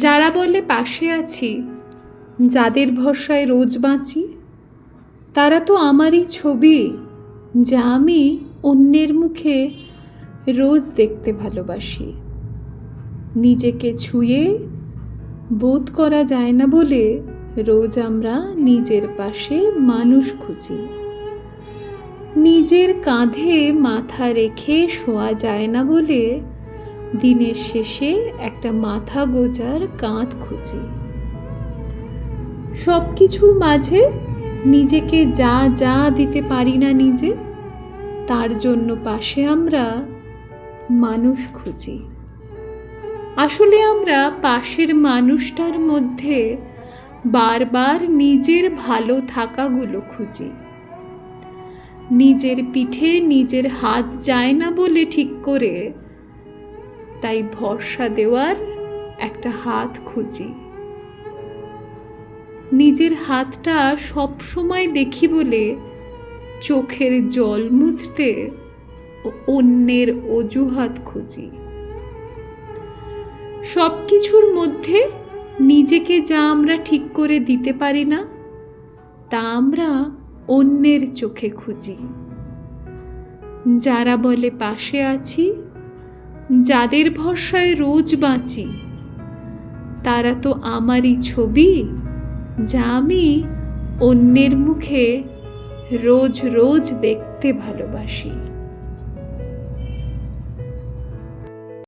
যারা বলে পাশে আছি, যাদের ভরসায় রোজ বাঁচি, তারা তো আমারই ছবি, যা আমি অন্যের মুখে রোজ দেখতে ভালোবাসি। নিজেকে ছুঁয়ে বোধ করা যায় না বলে রোজ আমরা নিজের পাশে মানুষ খুঁজি। নিজের কাঁধে মাথা রেখে শোয়া যায় না বলে দিনের শেষে একটা মাথা গোজার কাঁধ খুঁজি। সব কিছুর মাঝে নিজেকে যা যা দিতে পারি না নিজে, তার জন্য পাশে আমরা মানুষ খুঁজি। আসলে আমরা পাশের মানুষটার মধ্যে বারবার নিজের ভালো থাকাগুলো খুঁজি। নিজের পিঠে নিজের হাত যায় না বলে ঠিক করে, তাই ভরসা দেওয়ার একটা হাত খুঁজি। নিজের হাতটা সব সময় দেখি বলে চোখের জল মুছতে অন্যের অজুহাত খুঁজি। সব কিছুর মধ্যে নিজেকে যা আমরা ঠিক করে দিতে পারি না, তা আমরা অন্যের চোখে খুঁজি। যারা বলে পাশে আছি, যাদের ভরসায় রোজ বাঁচি, তারা তো আমারই ছবি, যা আমি অন্যের মুখে রোজ রোজ দেখতে ভালোবাসি।